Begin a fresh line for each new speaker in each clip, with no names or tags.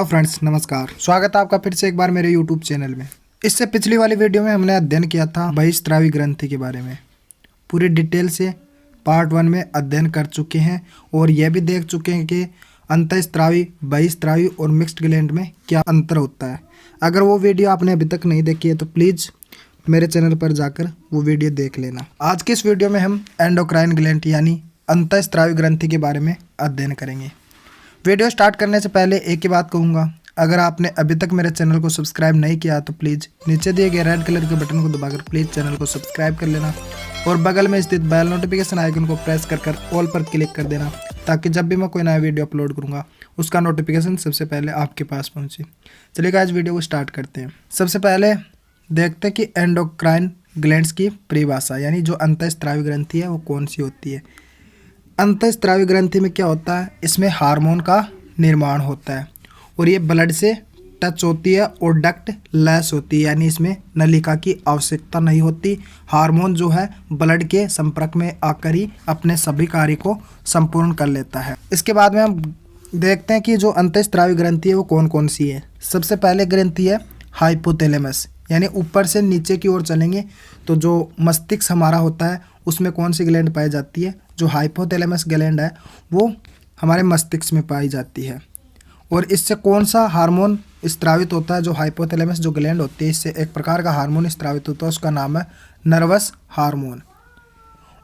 Hello friends, नमस्कार। स्वागत है आपका फिर से एक बार मेरे यूट्यूब चैनल में। इससे पिछली वाली वीडियो में हमने अध्ययन किया था बहिस्रावी ग्रंथि के बारे में। पूरी डिटेल से पार्ट 1 में अध्ययन कर चुके हैं और यह भी देख चुके हैं कि अंतःस्रावी, बहिस्रावी और मिक्स्ड ग्लैंड में क्या अंतर होता है। अगर वो वीडियो आपने अभी तक नहीं देखी है तो प्लीज़ मेरे चैनल पर जाकर वो वीडियो देख लेना। आज की इस वीडियो में हम एंडोक्राइन ग्लैंड यानी अंतःस्रावी ग्रंथि के बारे में अध्ययन करेंगे। वीडियो स्टार्ट करने से पहले एक ही बात कहूँगा, अगर आपने अभी तक मेरे चैनल को सब्सक्राइब नहीं किया तो प्लीज़ नीचे दिए गए रेड कलर के बटन को दबाकर प्लीज़ चैनल को सब्सक्राइब कर लेना और बगल में स्थित बेल नोटिफिकेशन आइकन को प्रेस कर ऑल पर क्लिक कर देना, ताकि जब भी मैं कोई नया वीडियो अपलोड करूँगा उसका नोटिफिकेशन सबसे पहले आपके पास पहुँचे। चलिए आज वीडियो को स्टार्ट करते हैं। सबसे पहले देखते हैं कि एंडोक्राइन ग्लैंड्स की परिभाषा, यानी जो अंतःस्रावी ग्रंथि है वो कौन सी होती है। अंतःस्रावी ग्रंथि में क्या होता है, इसमें हार्मोन का निर्माण होता है और ये ब्लड से टच होती है और डक्ट लेस होती है, यानी इसमें नलिका की आवश्यकता नहीं होती। हार्मोन जो है ब्लड के संपर्क में आकर ही अपने सभी कार्य को संपूर्ण कर लेता है। इसके बाद में हम देखते हैं कि जो अंतःस्रावी ग्रंथि है वो कौन कौन सी है। सबसे पहले ग्रंथि है हाइपोथैलेमस, यानी ऊपर से नीचे की ओर चलेंगे तो जो मस्तिष्क हमारा होता है उसमें कौन सी ग्लैंड पाई जाती है, जो हाइपोथैलेमस ग्लैंड है वो हमारे मस्तिष्क में पाई जाती है। और इससे कौन सा हार्मोन स्रावित होता है, जो हाइपोथैलेमस जो ग्लैंड होती है इससे एक प्रकार का हार्मोन स्रावित होता है, उसका नाम है नर्वस हार्मोन।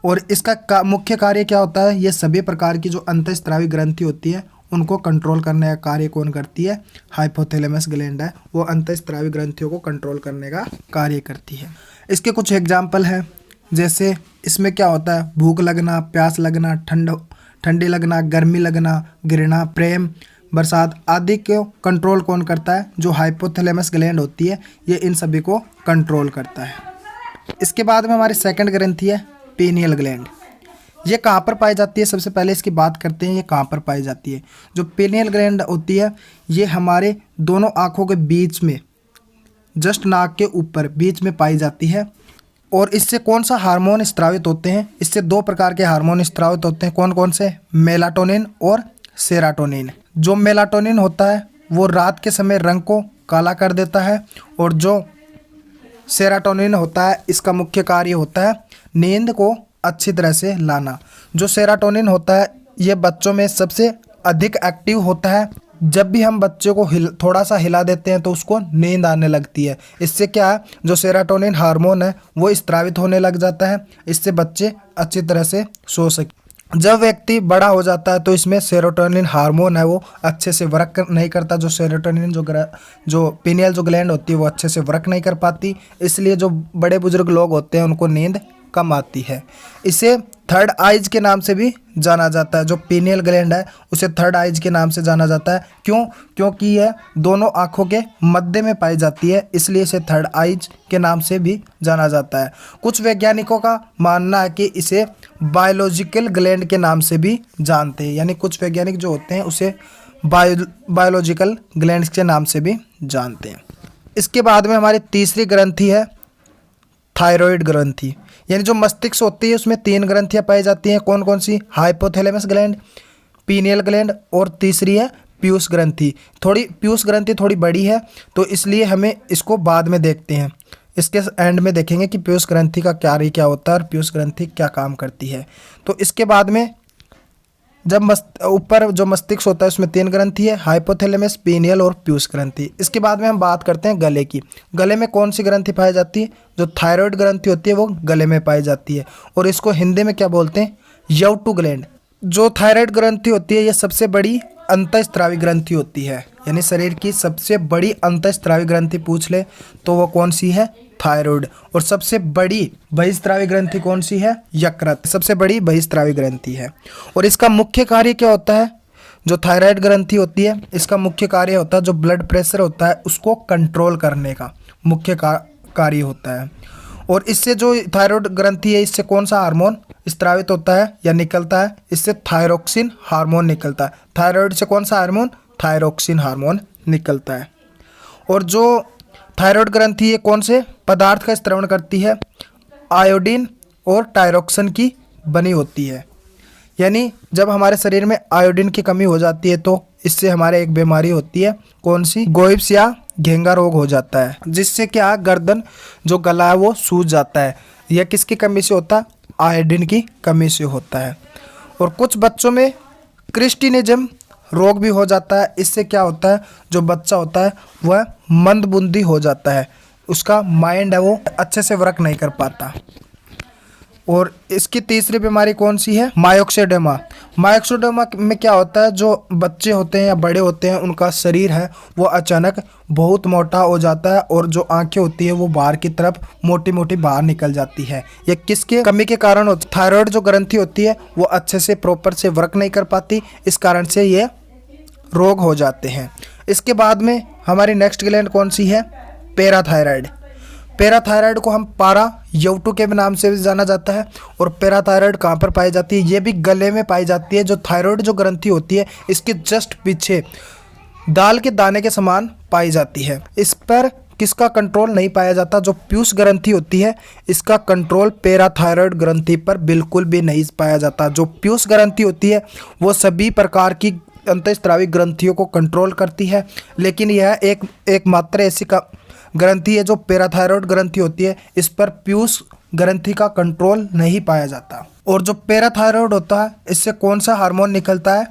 और इसका मुख्य कार्य क्या होता है, ये सभी प्रकार की जो अंतःस्रावी ग्रंथि होती है उनको कंट्रोल करने का कार्य कौन करती है, हाइपोथैलेमस ग्लैंड है वो अंतःस्रावी ग्रंथियों को कंट्रोल करने का कार्य करती है। इसके कुछ एग्जाम्पल हैं, जैसे इसमें क्या होता है, भूख लगना, प्यास लगना, ठंडी लगना, गर्मी लगना, घृणा, प्रेम, बरसात आदि को कंट्रोल कौन करता है, जो हाइपोथैलेमस ग्लैंड होती है ये इन सभी को कंट्रोल करता है। इसके बाद में हमारी सेकंड ग्रंथि है पीनियल ग्लैंड। ये कहाँ पर पाई जाती है, सबसे पहले इसकी बात करते हैं ये कहाँ पर पाई जाती है। जो पीनियल ग्लैंड होती है ये हमारे दोनों आँखों के बीच में, जस्ट नाक के ऊपर बीच में पाई जाती है। और इससे कौन सा हार्मोन स्रावित होते हैं, इससे दो प्रकार के हार्मोन स्रावित होते हैं। कौन कौन से, मेलाटोनिन और सेरोटोनिन। जो मेलाटोनिन होता है वो रात के समय रंग को काला कर देता है और जो सेरोटोनिन होता है इसका मुख्य कार्य होता है नींद को अच्छी तरह से लाना। जो सेरोटोनिन होता है ये बच्चों में सबसे अधिक एक्टिव होता है। जब भी हम बच्चे को थोड़ा सा हिला देते हैं तो उसको नींद आने लगती है। इससे क्या है, जो सेरोटोनिन हार्मोन है वो स्रावित होने लग जाता है, इससे बच्चे अच्छी तरह से सो सके। जब व्यक्ति बड़ा हो जाता है तो इसमें सेरोटोनिन हार्मोन है वो अच्छे से वर्क नहीं करता। जो सेरोटोनिन जो पीनियल जो ग्लैंड होती है वो अच्छे से वर्क नहीं कर पाती, इसलिए जो बड़े बुजुर्ग लोग होते हैं उनको नींद कम आती है। इसे थर्ड आइज के नाम से भी जाना जाता है। जो पीनियल ग्लैंड है उसे थर्ड आइज के नाम से जाना जाता है। क्यों, क्योंकि यह दोनों आँखों के मध्य में पाई जाती है, इसलिए इसे थर्ड आइज के नाम से भी जाना जाता है। कुछ वैज्ञानिकों का मानना है कि इसे बायोलॉजिकल ग्लैंड के नाम से भी जानते हैं, यानी कुछ वैज्ञानिक जो होते हैं उसे बायोलॉजिकल ग्लैंड के नाम से भी जानते हैं। इसके बाद में हमारी तीसरी ग्रंथि है थायराइड ग्रंथि, यानी जो मस्तिष्क होती है उसमें 3 ग्रंथियां पाई जाती हैं। कौन कौन सी, हाइपोथैलेमस ग्लैंड, पीनियल ग्लैंड और तीसरी है पीयूष ग्रंथि। पीयूष ग्रंथि थोड़ी बड़ी है तो इसलिए हमें इसको बाद में देखते हैं। इसके एंड में देखेंगे कि पीयूष ग्रंथि का कार्य क्या होता है और पीयूष ग्रंथि क्या काम करती है। तो इसके बाद में जब ऊपर जो मस्तिष्क होता है उसमें 3 ग्रंथि है, हाइपोथैलेमस, पीनियल और पीयूष ग्रंथि। इसके बाद में हम बात करते हैं गले की। गले में कौन सी ग्रंथि पाई जाती है, जो थायराइड ग्रंथि होती है वो गले में पाई जाती है और इसको हिंदी में क्या बोलते हैं, यवटु ग्लैंड। जो थायराइड ग्रंथि होती है ये सबसे बड़ी अंतःस्रावी ग्रंथि होती है, यानी शरीर की सबसे बड़ी अंतःस्रावी ग्रंथि पूछ ले तो वो कौन सी है, थायराइड। और सबसे बड़ी बहिस्रावी ग्रंथि कौन सी है, यकृत सबसे बड़ी बहिस्रावी ग्रंथि है। और इसका मुख्य कार्य क्या होता है, जो थायराइड ग्रंथि होती है इसका मुख्य कार्य होता है जो ब्लड प्रेशर होता है उसको कंट्रोल करने का मुख्य कार्य होता है। और इससे जो थायराइड ग्रंथि है इससे कौन सा हार्मोन स्रावित होता है या निकलता है, इससे थायरोक्सिन हार्मोन निकलता है। थायराइड से कौन सा हार्मोन, थायरोक्सिन हार्मोन निकलता है। और जो थायराइड ग्रंथि ये कौन से पदार्थ का स्रावण करती है, आयोडीन और टायरोक्सिन की बनी होती है। यानी जब हमारे शरीर में आयोडीन की कमी हो जाती है तो इससे हमारे एक बीमारी होती है, कौन सी, गोइब्स या घेंगा रोग हो जाता है, जिससे क्या गर्दन जो गला है वो सूज जाता है। यह किसकी कमी से होता है, आयोडीन की कमी से होता है। और कुछ बच्चों में क्रिस्टिनिज्म रोग भी हो जाता है। इससे क्या होता है, जो बच्चा होता है वह मंदबुद्धि हो जाता है, उसका माइंड है वो अच्छे से वर्क नहीं कर पाता। और इसकी तीसरी बीमारी कौन सी है, मायोक्सिडेमा। मायोक्सिडेमा में क्या होता है, जो बच्चे होते हैं या बड़े होते हैं उनका शरीर है वो अचानक बहुत मोटा हो जाता है और जो आंखें होती है वो बाहर की तरफ मोटी मोटी बाहर निकल जाती है। ये किसके कमी के कारण होती है, थायराइड जो ग्रंथि होती है वो अच्छे से प्रॉपर से वर्क नहीं कर पाती, इस कारण से ये रोग हो जाते हैं। इसके बाद में हमारी नेक्स्ट ग्लैंड कौन सी है, पैराथायराइड। पैराथायराइड को हम पारा यौटू के नाम से भी जाना जाता है। और पैराथायराइड कहाँ पर पाई जाती है, ये भी गले में पाई जाती है। जो थायराइड जो ग्रंथि होती है इसके जस्ट पीछे दाल के दाने के समान पाई जाती है। इस पर किसका कंट्रोल नहीं पाया जाता, जो पीयूष ग्रंथि होती है इसका कंट्रोल पैराथायराइड ग्रंथि पर बिल्कुल भी नहीं पाया जाता। जो पीयूष ग्रंथि होती है वो सभी प्रकार की अंतःस्रावी ग्रंथियों को कंट्रोल करती है, लेकिन यह एकमात्र ऐसी ग्रंथि है जो पैराथायराइड ग्रंथि होती है, इस पर पीयूष ग्रंथि का कंट्रोल नहीं पाया जाता। और जो पैराथायराइड होता है इससे कौन सा हार्मोन निकलता है,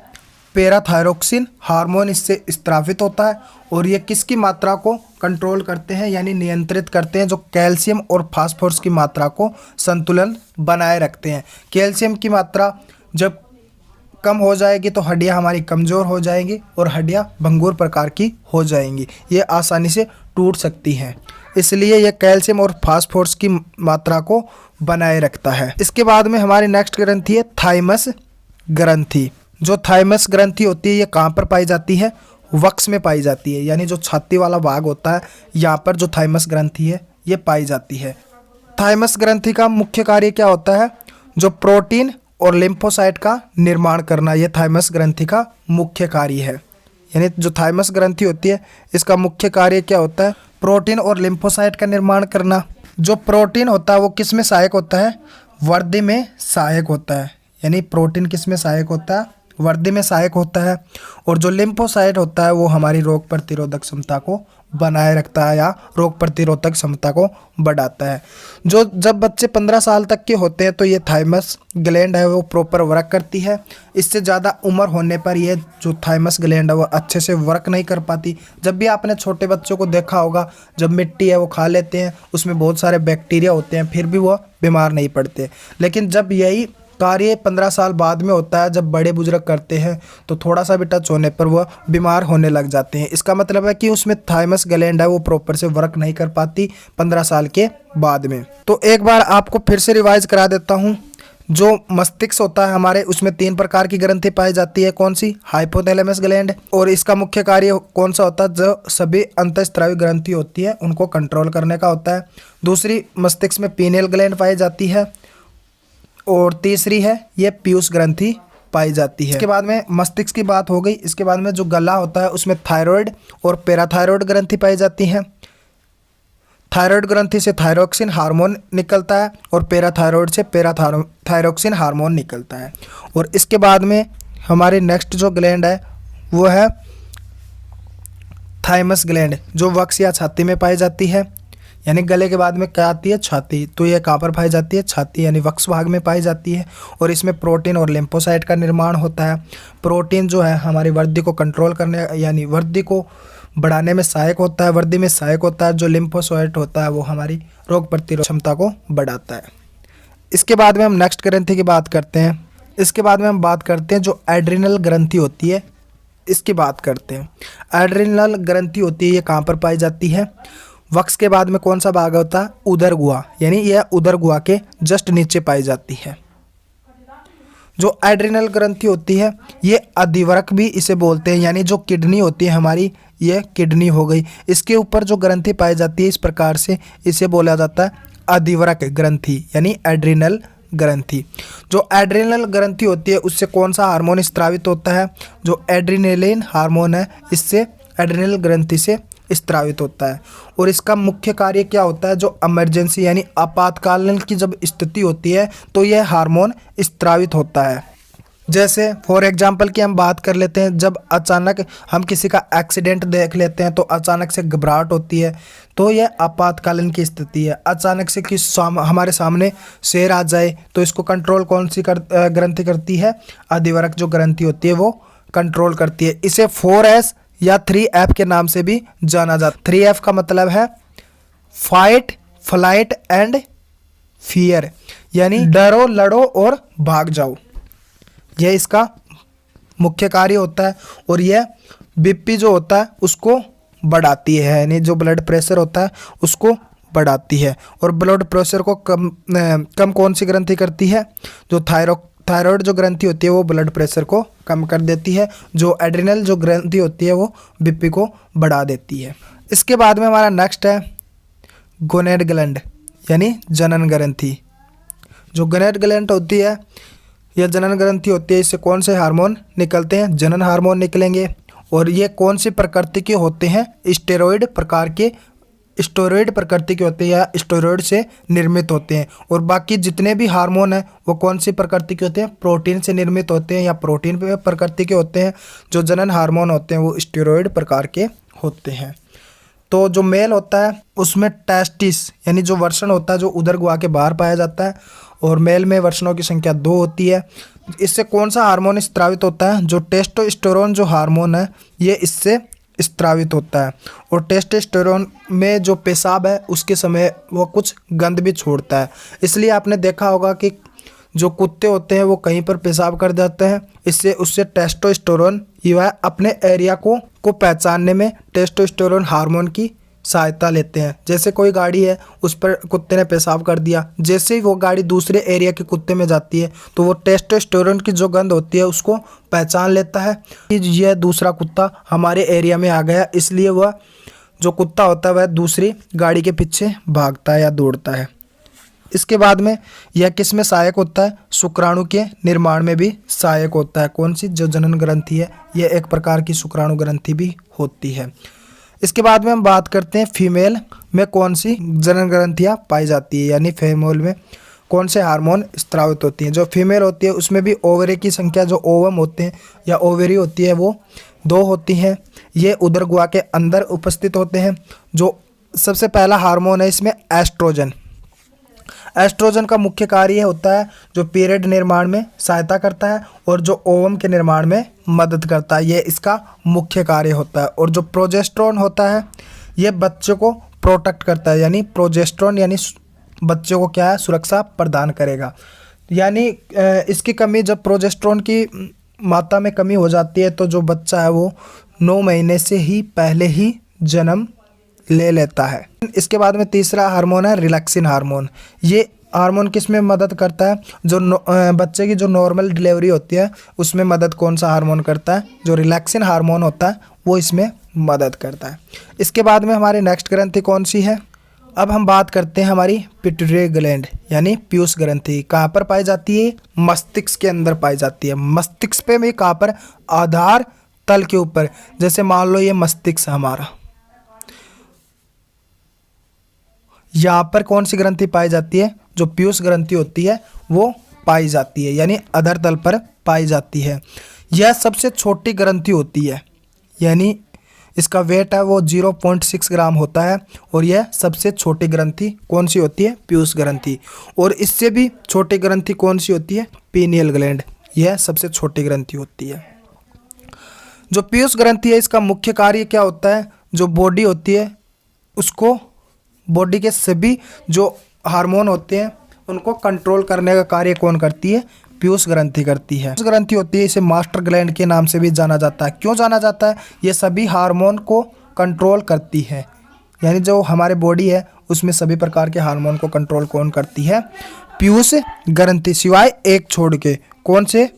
पैराथायरोक्सिन हार्मोन इससे स्त्रावित होता है। और ये किसकी मात्रा को कंट्रोल करते हैं, यानी नियंत्रित करते हैं, जो कैल्शियम और फास्फोरस की मात्रा को संतुलन बनाए रखते हैं। कैल्शियम की मात्रा जब कम हो जाएगी तो हड्डियां हमारी कमज़ोर हो जाएंगी और हड्डियां भंगुर प्रकार की हो जाएंगी, ये आसानी से टूट सकती हैं। इसलिए यह कैल्शियम और फास्फोरस की मात्रा को बनाए रखता है। इसके बाद में हमारी नेक्स्ट ग्रंथि है थाइमस ग्रंथि। जो थाइमस ग्रंथि होती है ये कहाँ पर पाई जाती है, वक्ष में पाई जाती है, यानी जो छाती वाला भाग होता है यहाँ पर जो थाइमस ग्रंथि है ये पाई जाती है। थाइमस ग्रंथि का मुख्य कार्य क्या होता है, जो प्रोटीन और लिम्फोसाइट का निर्माण करना, यह थाइमस ग्रंथि का मुख्य कार्य है। यानी जो थाइमस ग्रंथि होती है इसका मुख्य कार्य क्या होता है, प्रोटीन और लिम्फोसाइट का निर्माण करना। जो प्रोटीन होता है वो किस में सहायक होता है, वृद्धि में सहायक होता है। यानी प्रोटीन किस में सहायक होता है, वृद्धि में सहायक होता है। और जो लिम्फोसाइट होता है वो हमारी रोग प्रतिरोधक क्षमता को बनाए रखता है या रोग प्रतिरोधक क्षमता को बढ़ाता है। जो जब बच्चे 15 साल तक के होते हैं तो ये थाइमस ग्लैंड है वो प्रॉपर वर्क करती है। इससे ज़्यादा उम्र होने पर ये जो थाइमस ग्लैंड है वो अच्छे से वर्क नहीं कर पाती। जब भी आपने छोटे बच्चों को देखा होगा, जब मिट्टी है वो खा लेते हैं उसमें बहुत सारे बैक्टीरिया होते हैं फिर भी वो बीमार नहीं पड़ते। लेकिन जब यही कार्य 15 साल बाद में होता है, जब बड़े बुजुर्ग करते हैं तो थोड़ा सा भी टच होने पर वह बीमार होने लग जाते हैं। इसका मतलब है कि उसमें थाइमस ग्लैंड है वो प्रॉपर से वर्क नहीं कर पाती 15 साल के बाद में। तो एक बार आपको फिर से रिवाइज करा देता हूँ। जो मस्तिष्क होता है हमारे उसमें 3 प्रकार की ग्रंथि पाई जाती है, कौन सी, हाइपोथैलेमस ग्लैंड। और इसका मुख्य कार्य कौन सा होता है, जो सभी अंतःस्रावी ग्रंथि होती है उनको कंट्रोल करने का होता है। दूसरी मस्तिष्क में पीनियल ग्लैंड पाई जाती है। और तीसरी है ये पीयूष ग्रंथि पाई जाती है। इसके बाद में मस्तिष्क की बात हो गई। इसके बाद में जो गला होता है उसमें थायराइड और पैराथायराइड ग्रंथि पाई जाती है। थायराइड ग्रंथि से थायरोक्सिन हार्मोन निकलता है और पैराथायराइड से पैराथायरोक्सिन हार्मोन निकलता है। और इसके बाद में हमारी नेक्स्ट जो ग्लैंड है वो है थाइमस ग्लैंड, जो वक्ष या छाती में पाई जाती है। यानी गले के बाद में क्या आती है, छाती। तो ये कहाँ पर पाई जाती है, छाती यानी वक्ष भाग में पाई जाती है। और इसमें प्रोटीन और लिम्फोसाइट का निर्माण होता है। प्रोटीन जो है हमारी वृद्धि को कंट्रोल करने यानी वृद्धि को बढ़ाने में सहायक होता है, वृद्धि में सहायक होता है। जो लिम्फोसाइट होता है वो हमारी रोग प्रतिरोधक क्षमता को बढ़ाता है। इसके बाद में हम नेक्स्ट ग्रंथि की बात करते हैं। इसके बाद में हम बात करते हैं जो एड्रिनल ग्रंथि होती है, इसकी बात करते हैं। एड्रिनल ग्रंथि होती है ये कहाँ पर पाई जाती है, वक्ष के बाद में कौन सा भाग होता है, उदर गुहा। यानी यह उदर गुहा के जस्ट नीचे पाई जाती है। जो एड्रिनल ग्रंथि होती है ये अधिवृक्क भी इसे बोलते हैं, यानी जो किडनी होती है हमारी, ये किडनी हो गई। इसके ऊपर जो ग्रंथि पाई जाती है इस प्रकार से इसे बोला जाता है अधिवृक्क ग्रंथि यानी एड्रिनल ग्रंथि। जो एड्रिनल ग्रंथि होती है उससे कौन सा हार्मोन स्त्रावित होता है, जो एड्रिनलिन हार्मोन है इससे एड्रिनल ग्रंथि से स्त्रावित होता है। और इसका मुख्य कार्य क्या होता है, जो इमरजेंसी यानी आपातकालीन की जब स्थिति होती है तो यह हार्मोन स्त्रावित होता है। जैसे फॉर एग्जांपल की हम बात कर लेते हैं, जब अचानक हम किसी का एक्सीडेंट देख लेते हैं तो अचानक से घबराहट होती है, तो यह आपातकालीन की स्थिति है। अचानक से हमारे सामने शेर आ जाए तो इसको कंट्रोल कौन सी ग्रंथि करती है? अधिवरक जो ग्रंथि होती है वो कंट्रोल करती है। इसे 4S या 3F के नाम से भी जाना जाता है। 3F का मतलब है फाइट, फ्लाइट एंड फियर, यानी डरो, लड़ो और भाग जाओ। यह इसका मुख्य कार्य होता है। और यह बीपी जो होता है उसको बढ़ाती है, यानी जो ब्लड प्रेशर होता है उसको बढ़ाती है। और ब्लड प्रेशर को कम कौन सी ग्रंथि करती है? जो थायराइड जो ग्रंथि होती है वो ब्लड प्रेशर को कम कर देती है। जो एड्रिनल जो ग्रंथि होती है वो बीपी को बढ़ा देती है। इसके बाद में हमारा नेक्स्ट है गोनेड ग्लैंड, यानी जनन ग्रंथि। जो गोनेड ग्लैंड होती है यह जनन ग्रंथि होती है। इससे कौन से हार्मोन निकलते हैं? जनन हार्मोन निकलेंगे। और ये कौन सी प्रकृति के होते हैं? स्टेरॉइड प्रकृति के होते हैं या स्टेरॉइड से निर्मित होते हैं। और बाकी जितने भी हार्मोन हैं वो कौन सी प्रकृति के होते हैं? प्रोटीन से निर्मित होते हैं या प्रोटीन प्रकृति के होते हैं। जो जनन हार्मोन होते हैं वो स्टेरॉइड प्रकार के होते हैं। तो जो मेल होता है उसमें टेस्टिस यानी जो वर्षण होता है जो उदर गुहा के बाहर पाया जाता है, और मेल में वर्षणों की संख्या 2 होती है। इससे कौन सा हार्मोन स्त्रावित होता है? जो टेस्टोस्टेरोन जो हार्मोन है ये इससे स्त्रावित होता है। और टेस्टोस्टेरोन में जो पेशाब है उसके समय वो कुछ गंध भी छोड़ता है। इसलिए आपने देखा होगा कि जो कुत्ते होते हैं वो कहीं पर पेशाब कर देते हैं, इससे उससे टेस्टोस्टेरोन वह अपने एरिया को पहचानने में टेस्टोस्टेरोन हार्मोन की सहायता लेते हैं। जैसे कोई गाड़ी है उस पर कुत्ते ने पेशाब कर दिया, जैसे ही वो गाड़ी दूसरे एरिया के कुत्ते में जाती है तो वो टेस्टोस्टेरोन की जो गंध होती है उसको पहचान लेता है कि यह दूसरा कुत्ता हमारे एरिया में आ गया। इसलिए वह जो कुत्ता होता है वह दूसरी गाड़ी के पीछे भागता है या दौड़ता है। इसके बाद में यह किस में सहायक होता है? शुक्राणु के निर्माण में भी सहायक होता है। कौन सी? जो जनन ग्रंथि है यह एक प्रकार की शुक्राणु ग्रंथि भी होती है। इसके बाद में हम बात करते हैं फीमेल में कौन सी जनन ग्रंथियाँ पाई जाती है, यानी फीमेल में कौन से हार्मोन स्त्रावित होती हैं। जो फीमेल होती है उसमें भी ओवरी की संख्या, जो ओवम होते हैं या ओवरी होती है वो 2 होती हैं। ये उदर गुहा के अंदर उपस्थित होते हैं। जो सबसे पहला हार्मोन है इसमें एस्ट्रोजन। एस्ट्रोजन का मुख्य कार्य होता है जो पीरियड निर्माण में सहायता करता है और जो ओवम के निर्माण में मदद करता है, ये इसका मुख्य कार्य होता है। और जो प्रोजेस्टेरोन होता है ये बच्चे को प्रोटेक्ट करता है, यानी प्रोजेस्टेरोन यानी बच्चे को क्या है? सुरक्षा प्रदान करेगा। यानी इसकी कमी, जब प्रोजेस्टेरोन की मात्रा में कमी हो जाती है तो जो बच्चा है वो 9 महीने से ही पहले ही जन्म ले लेता है। इसके बाद में तीसरा हार्मोन है रिलैक्सिन हार्मोन। ये हार्मोन किस में मदद करता है? जो बच्चे की जो नॉर्मल डिलीवरी होती है उसमें मदद कौन सा हार्मोन करता है? जो रिलैक्सिन हार्मोन होता है वो इसमें मदद करता है। इसके बाद में हमारी नेक्स्ट ग्रंथि कौन सी है? अब हम बात करते हैं हमारी पिट्यूटरी ग्लैंड यानी पीयूष ग्रंथि। कहाँ पर पाई जाती है? मस्तिष्क के अंदर पाई जाती है। मस्तिष्क पे में कहाँ पर? आधार तल के ऊपर। जैसे मान लो ये मस्तिष्क हमारा, यहाँ पर कौन सी ग्रंथि पाई जाती है? जो पीयूष ग्रंथि होती है वो पाई जाती है, यानी अधर तल पर पाई जाती है। यह सबसे छोटी ग्रंथि होती है, यानी इसका वेट है वो 0.6 ग्राम होता है। और यह सबसे छोटी ग्रंथि कौन सी होती है? पीयूष ग्रंथि। और इससे भी छोटी ग्रंथि कौन सी होती है? Pineal gland. यह सबसे छोटी ग्रंथि होती है। जो पीयूष ग्रंथि है इसका मुख्य कार्य क्या होता है? जो बॉडी होती है उसको, बॉडी के सभी जो हार्मोन होते हैं उनको कंट्रोल करने का कार्य कौन करती है? पीयूष ग्रंथि करती है। पीयूष ग्रंथि होती है, इसे मास्टर ग्लैंड के नाम से भी जाना जाता है। क्यों जाना जाता है? ये सभी हार्मोन को कंट्रोल करती है, यानी जो हमारे बॉडी है उसमें सभी प्रकार के हार्मोन को कंट्रोल कौन करती है? पीयूष ग्रंथि, सिवाय एक छोड़ के। कौन से?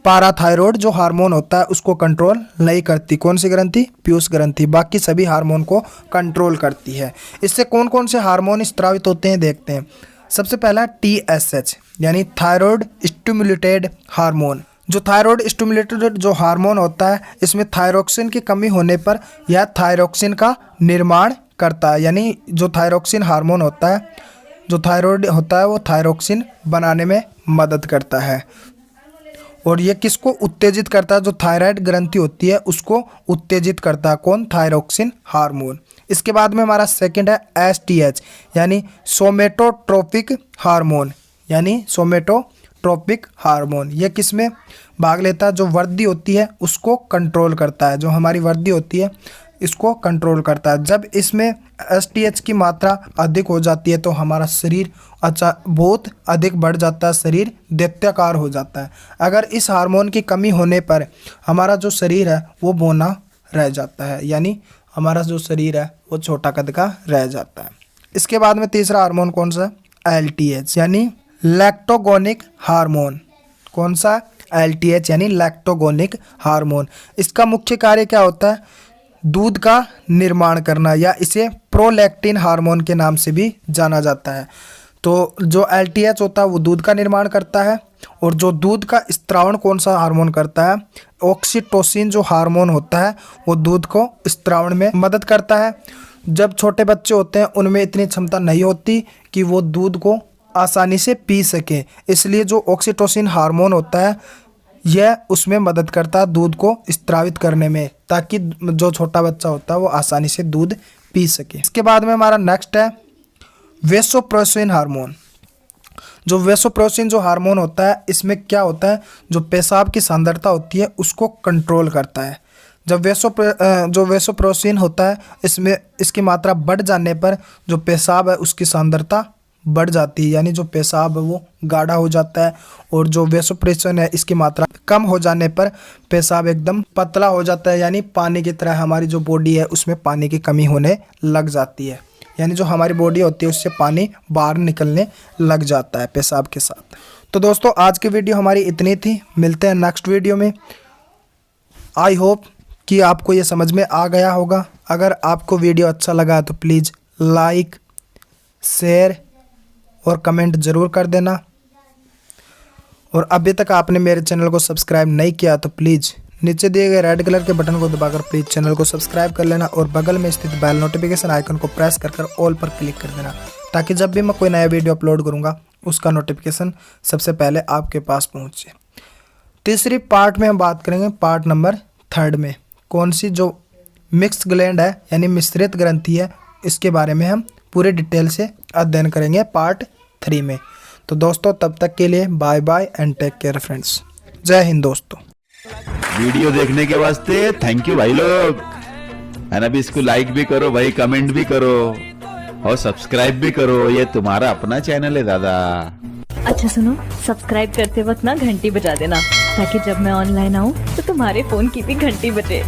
पाराथायरॉयड जो हार्मोन होता है उसको कंट्रोल नहीं करती। कौन सी ग्रंथि? पीयूष ग्रंथि। बाकी सभी हार्मोन को कंट्रोल करती है। इससे कौन कौन से हार्मोन स्त्रावित होते हैं देखते हैं। सबसे पहला TSH यानी थायराइड स्टिमुलेटेड हार्मोन। जो थायराइड स्टिमुलेटेड जो हार्मोन होता है इसमें थायरोक्सिन की कमी होने पर यह थायरोक्सिन का निर्माण करता है, यानी जो थायरोक्सिन हार्मोन होता है, जो थायराइड होता है वो थायरोक्सिन बनाने में मदद करता है। और ये किसको उत्तेजित करता है? जो थायराइड ग्रंथि होती है उसको उत्तेजित करता है। कौन? Thyroxine hormone. इसके बाद में हमारा सेकंड है एसटीएच यानी सोमेटोट्रोपिक हार्मोन, यानी सोमेटोट्रोपिक हार्मोन। ये किस में भाग लेता है? जो वृद्धि होती है उसको कंट्रोल करता है। जो हमारी वृद्धि होती है इसको कंट्रोल करता है। जब इसमें एसटीएच की मात्रा अधिक हो जाती है तो हमारा शरीर बहुत अधिक बढ़ जाता है, शरीर दैत्याकार हो जाता है। अगर इस हार्मोन की कमी होने पर हमारा जो शरीर है वो बौना रह जाता है, यानी हमारा जो शरीर है वो छोटा कद का रह जाता है। इसके बाद में तीसरा हार्मोन कौन सा है? एलटीएच यानी लैक्टोगोनिक हार्मोन। कौन सा? एलटीएच यानी लैक्टोगोनिक हार्मोन। इसका मुख्य कार्य क्या होता है? दूध का निर्माण करना, या इसे प्रोलैक्टिन हार्मोन के नाम से भी जाना जाता है। तो जो एलटीएच होता है वो दूध का निर्माण करता है, और जो दूध का स्त्रावण कौन सा हार्मोन करता है? ऑक्सीटोसिन जो हार्मोन होता है वो दूध को स्त्रावण में मदद करता है। जब छोटे बच्चे होते हैं उनमें इतनी क्षमता नहीं होती कि वो दूध को आसानी से पी सके, इसलिए जो ऑक्सीटोसिन हार्मोन होता है यह उसमें मदद करता है दूध को स्त्रावित करने में, ताकि जो छोटा बच्चा होता है वो आसानी से दूध पी सके। इसके बाद में हमारा नेक्स्ट है वेसोप्रेसिन हार्मोन। जो वेसोप्रेसिन जो हार्मोन होता है इसमें क्या होता है? जो पेशाब की सांद्रता होती है उसको कंट्रोल करता है। जब जो वेसोप्रेसिन होता है इसकी मात्रा बढ़ जाने पर जो पेशाब है उसकी सांद्रता बढ़ जाती है, यानी जो पेशाब है वो गाढ़ा हो जाता है। और जो वेसोप्रेसिन है इसकी मात्रा कम हो जाने पर पेशाब एकदम पतला हो जाता है, यानी पानी की तरह हमारी जो बॉडी है उसमें पानी की कमी होने लग जाती है, यानी जो हमारी बॉडी होती है उससे पानी बाहर निकलने लग जाता है पेशाब के साथ। तो दोस्तों आज की वीडियो हमारी इतनी थी, मिलते हैं नेक्स्ट वीडियो में। आई होप कि आपको ये समझ में आ गया होगा। अगर आपको वीडियो अच्छा लगा तो प्लीज़ लाइक, शेयर और कमेंट ज़रूर कर देना। और अभी तक आपने मेरे चैनल को सब्सक्राइब नहीं किया तो प्लीज़ नीचे दिए गए रेड कलर के बटन को दबाकर प्लीज़ चैनल को सब्सक्राइब कर लेना, और बगल में स्थित बेल नोटिफिकेशन आइकन को प्रेस कर ऑल पर क्लिक कर देना, ताकि जब भी मैं कोई नया वीडियो अपलोड करूँगा उसका नोटिफिकेशन सबसे पहले आपके पास पहुँचे। तीसरी पार्ट में हम बात करेंगे पार्ट नंबर 3 में, कौन सी जो मिक्स ग्लैंड है यानी मिश्रित ग्रंथि है, इसके बारे में हम पूरे डिटेल से अध्ययन करेंगे पार्ट 3 में। तो दोस्तों तब तक के लिए bye bye and take care friends. जय हिंद दोस्तों।
वीडियो देखने के वास्ते थैंक यू भाई लोग, है ना। भी इसको लाइक भी करो भाई, कमेंट भी करो और सब्सक्राइब भी करो। ये तुम्हारा अपना चैनल है दादा।
अच्छा सुनो, सब्सक्राइब करते वक्त ना घंटी बजा देना, ताकि जब मैं ऑनलाइन आऊँ तो तुम्हारे फोन की भी घंटी बजे।